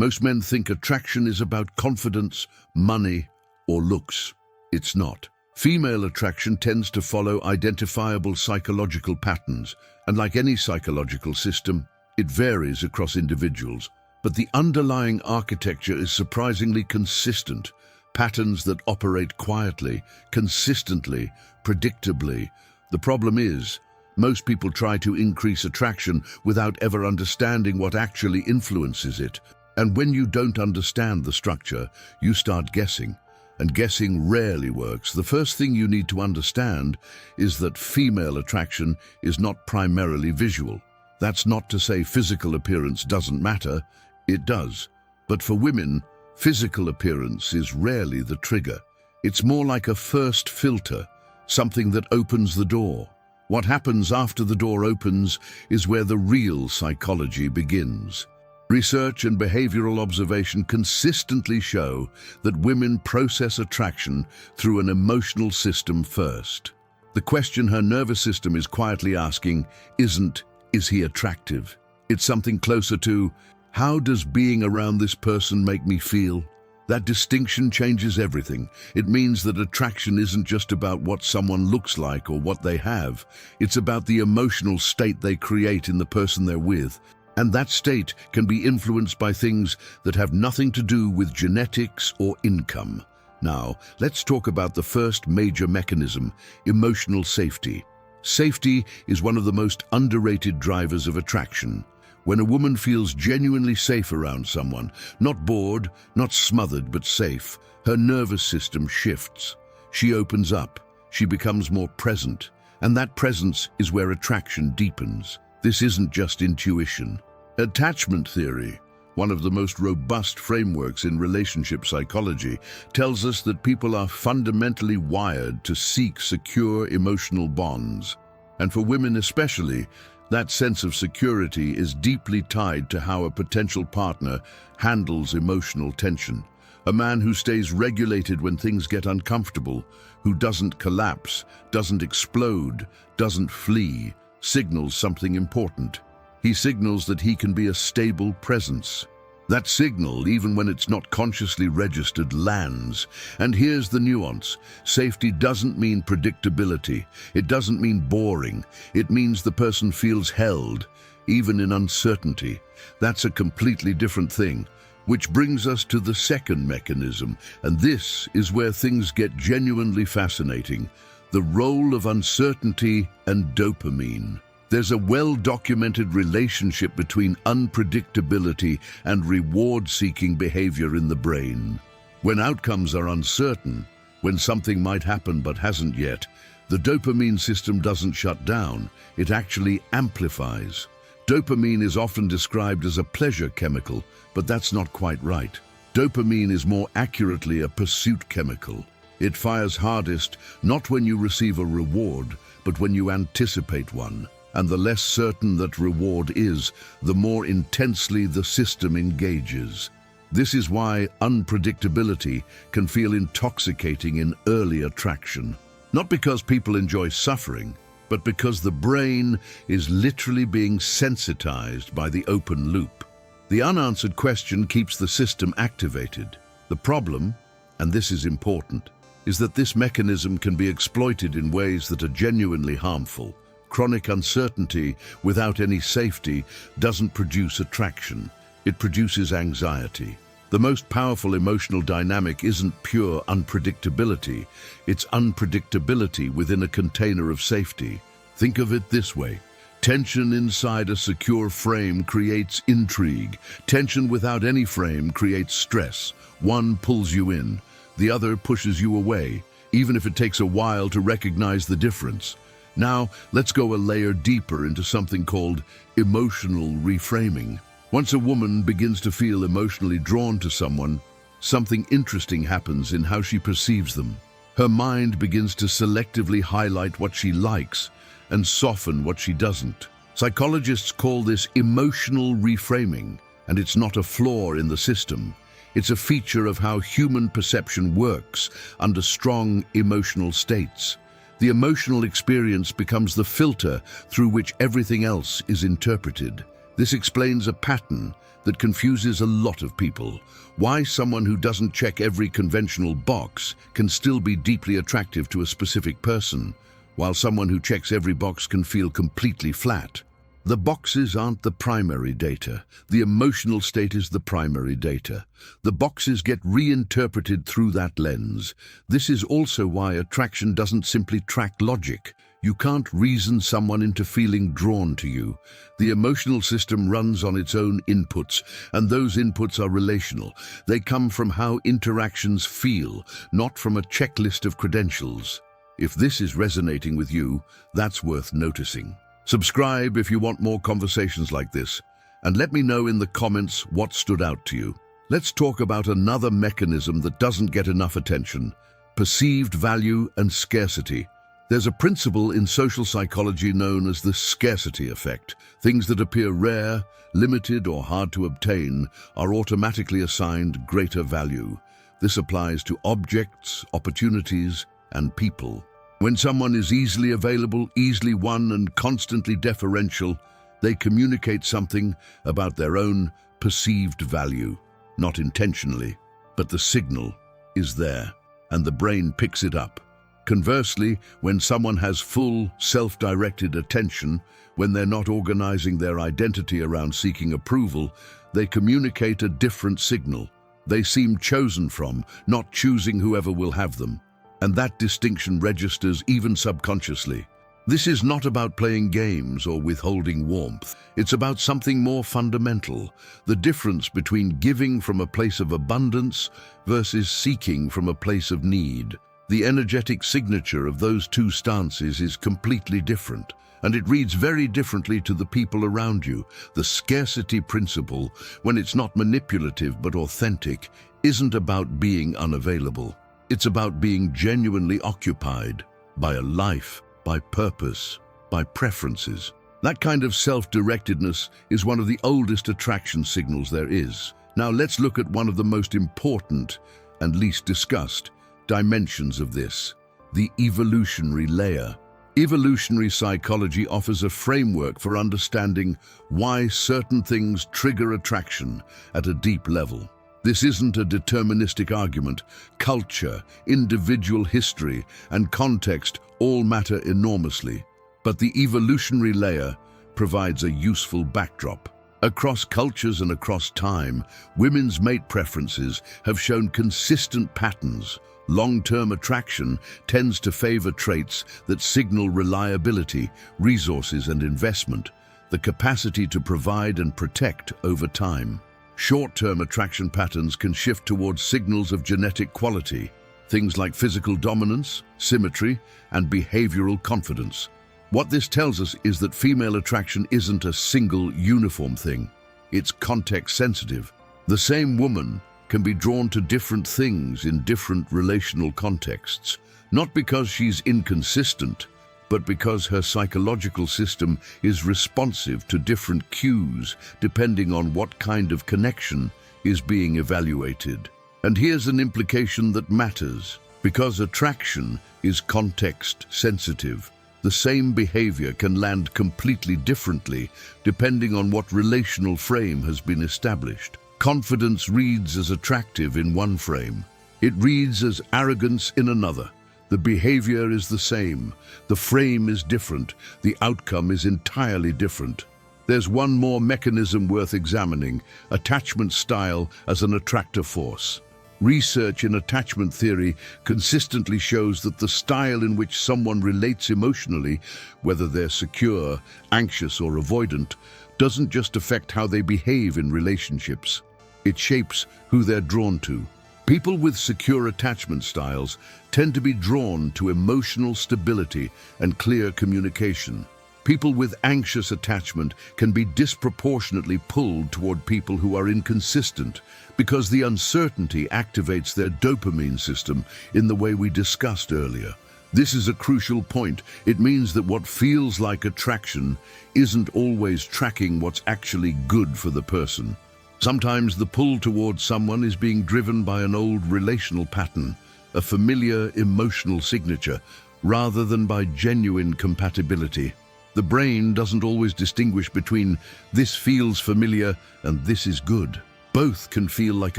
Most men think attraction is about confidence, money, or looks. It's not. Female attraction tends to follow identifiable psychological patterns, and like any psychological system, it varies across individuals. But the underlying architecture is surprisingly consistent. Patterns that operate quietly, consistently, predictably. The problem is, most people try to increase attraction without ever understanding what actually influences it. And when you don't understand the structure, you start guessing. And guessing rarely works. The first thing you need to understand is that female attraction is not primarily visual. That's not to say physical appearance doesn't matter. It does. But for women, physical appearance is rarely the trigger. It's more like a first filter, something that opens the door. What happens after the door opens is where the real psychology begins. Research and behavioral observation consistently show that women process attraction through an emotional system first. The question her nervous system is quietly asking isn't, "Is he attractive?" It's something closer to, "How does being around this person make me feel?" That distinction changes everything. It means that attraction isn't just about what someone looks like or what they have. It's about the emotional state they create in the person they're with. And that state can be influenced by things that have nothing to do with genetics or income. Now, let's talk about the first major mechanism, emotional safety. Safety is one of the most underrated drivers of attraction. When a woman feels genuinely safe around someone, not bored, not smothered, but safe, her nervous system shifts. She opens up, she becomes more present, and that presence is where attraction deepens. This isn't just intuition. Attachment theory, one of the most robust frameworks in relationship psychology, tells us that people are fundamentally wired to seek secure emotional bonds. And for women especially, that sense of security is deeply tied to how a potential partner handles emotional tension. A man who stays regulated when things get uncomfortable, who doesn't collapse, doesn't explode, doesn't flee, signals something important. He signals that he can be a stable presence. That signal, even when it's not consciously registered, lands. And here's the nuance. Safety doesn't mean predictability. It doesn't mean boring. It means the person feels held, even in uncertainty. That's a completely different thing. Which brings us to the second mechanism, and this is where things get genuinely fascinating: the role of uncertainty and dopamine. There's a well-documented relationship between unpredictability and reward-seeking behavior in the brain. When outcomes are uncertain, when something might happen but hasn't yet, the dopamine system doesn't shut down, it actually amplifies. Dopamine is often described as a pleasure chemical, but that's not quite right. Dopamine is more accurately a pursuit chemical. It fires hardest not when you receive a reward, but when you anticipate one. And the less certain that reward is, the more intensely the system engages. This is why unpredictability can feel intoxicating in early attraction. Not because people enjoy suffering, but because the brain is literally being sensitized by the open loop. The unanswered question keeps the system activated. The problem, and this is important, is that this mechanism can be exploited in ways that are genuinely harmful. Chronic uncertainty without any safety doesn't produce attraction. It produces anxiety. The most powerful emotional dynamic isn't pure unpredictability. It's unpredictability within a container of safety. Think of it this way. Tension inside a secure frame creates intrigue. Tension without any frame creates stress. One pulls you in, the other pushes you away, even if it takes a while to recognize the difference. Now, let's go a layer deeper into something called emotional reframing. Once a woman begins to feel emotionally drawn to someone, something interesting happens in how she perceives them. Her mind begins to selectively highlight what she likes and soften what she doesn't. Psychologists call this emotional reframing, and it's not a flaw in the system. It's a feature of how human perception works under strong emotional states. The emotional experience becomes the filter through which everything else is interpreted. This explains a pattern that confuses a lot of people. Why someone who doesn't check every conventional box can still be deeply attractive to a specific person, while someone who checks every box can feel completely flat. The boxes aren't the primary data. The emotional state is the primary data. The boxes get reinterpreted through that lens. This is also why attraction doesn't simply track logic. You can't reason someone into feeling drawn to you. The emotional system runs on its own inputs, and those inputs are relational. They come from how interactions feel, not from a checklist of credentials. If this is resonating with you, that's worth noticing. Subscribe if you want more conversations like this, and let me know in the comments what stood out to you. Let's talk about another mechanism that doesn't get enough attention: perceived value and scarcity. There's a principle in social psychology known as the scarcity effect. Things that appear rare, limited, or hard to obtain are automatically assigned greater value. This applies to objects, opportunities, and people. When someone is easily available, easily won, and constantly deferential, they communicate something about their own perceived value. Not intentionally, but the signal is there, and the brain picks it up. Conversely, when someone has full, self-directed attention, when they're not organizing their identity around seeking approval, they communicate a different signal. They seem chosen from, not choosing whoever will have them. And that distinction registers even subconsciously. This is not about playing games or withholding warmth. It's about something more fundamental: the difference between giving from a place of abundance versus seeking from a place of need. The energetic signature of those two stances is completely different, and it reads very differently to the people around you. The scarcity principle, when it's not manipulative but authentic, isn't about being unavailable. It's about being genuinely occupied by a life, by purpose, by preferences. That kind of self-directedness is one of the oldest attraction signals there is. Now let's look at one of the most important and least discussed dimensions of this: the evolutionary layer. Evolutionary psychology offers a framework for understanding why certain things trigger attraction at a deep level. This isn't a deterministic argument. Culture, individual history, and context all matter enormously. But the evolutionary layer provides a useful backdrop. Across cultures and across time, women's mate preferences have shown consistent patterns. Long-term attraction tends to favor traits that signal reliability, resources, and investment, the capacity to provide and protect over time. Short-term attraction patterns can shift towards signals of genetic quality, things like physical dominance, symmetry, and behavioral confidence. What this tells us is that female attraction isn't a single, uniform thing. It's context-sensitive. The same woman can be drawn to different things in different relational contexts, not because she's inconsistent, but because her psychological system is responsive to different cues depending on what kind of connection is being evaluated. And here's an implication that matters: because attraction is context sensitive, the same behavior can land completely differently depending on what relational frame has been established. Confidence reads as attractive in one frame. It reads as arrogance in another. The behavior is the same. The frame is different. The outcome is entirely different. There's one more mechanism worth examining: attachment style as an attractor force. Research in attachment theory consistently shows that the style in which someone relates emotionally, whether they're secure, anxious, or avoidant, doesn't just affect how they behave in relationships. It shapes who they're drawn to. People with secure attachment styles tend to be drawn to emotional stability and clear communication. People with anxious attachment can be disproportionately pulled toward people who are inconsistent because the uncertainty activates their dopamine system in the way we discussed earlier. This is a crucial point. It means that what feels like attraction isn't always tracking what's actually good for the person. Sometimes the pull towards someone is being driven by an old relational pattern, a familiar emotional signature, rather than by genuine compatibility. The brain doesn't always distinguish between this feels familiar and this is good. Both can feel like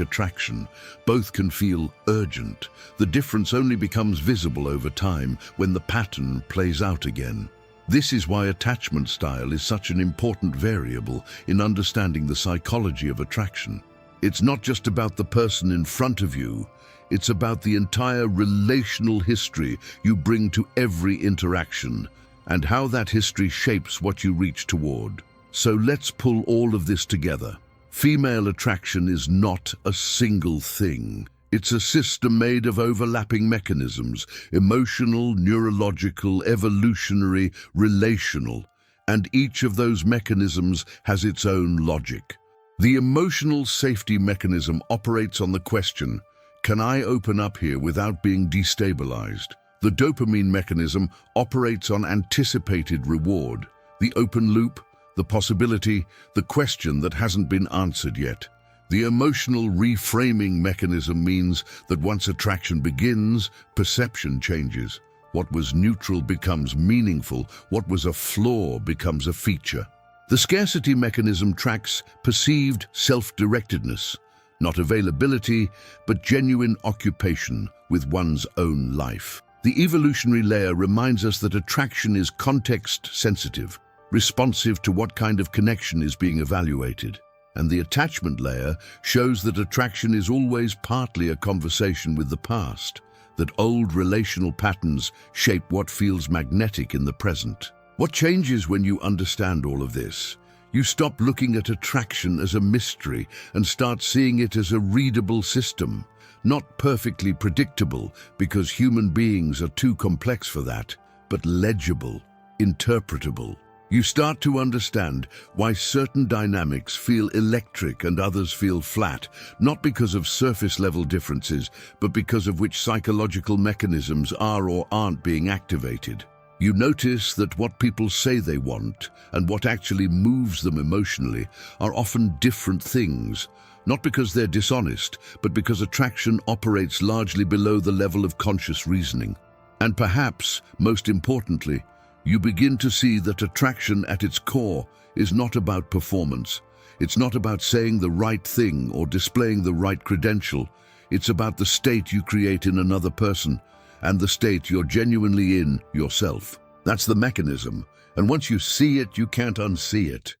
attraction. Both can feel urgent. The difference only becomes visible over time when the pattern plays out again. This is why attachment style is such an important variable in understanding the psychology of attraction. It's not just about the person in front of you. It's about the entire relational history you bring to every interaction and how that history shapes what you reach toward. So let's pull all of this together. Female attraction is not a single thing. It's a system made of overlapping mechanisms: emotional, neurological, evolutionary, relational. And each of those mechanisms has its own logic. The emotional safety mechanism operates on the question, can I open up here without being destabilized? The dopamine mechanism operates on anticipated reward, the open loop, the possibility, the question that hasn't been answered yet. The emotional reframing mechanism means that once attraction begins, perception changes. What was neutral becomes meaningful. What was a flaw becomes a feature. The scarcity mechanism tracks perceived self-directedness, not availability, but genuine occupation with one's own life. The evolutionary layer reminds us that attraction is context-sensitive, responsive to what kind of connection is being evaluated. And the attachment layer shows that attraction is always partly a conversation with the past, that old relational patterns shape what feels magnetic in the present. What changes when you understand all of this? You stop looking at attraction as a mystery and start seeing it as a readable system, not perfectly predictable because human beings are too complex for that, but legible, interpretable. You start to understand why certain dynamics feel electric and others feel flat, not because of surface-level differences, but because of which psychological mechanisms are or aren't being activated. You notice that what people say they want and what actually moves them emotionally are often different things, not because they're dishonest, but because attraction operates largely below the level of conscious reasoning. And perhaps, most importantly, you begin to see that attraction at its core is not about performance. It's not about saying the right thing or displaying the right credential. It's about the state you create in another person and the state you're genuinely in yourself. That's the mechanism. And once you see it, you can't unsee it.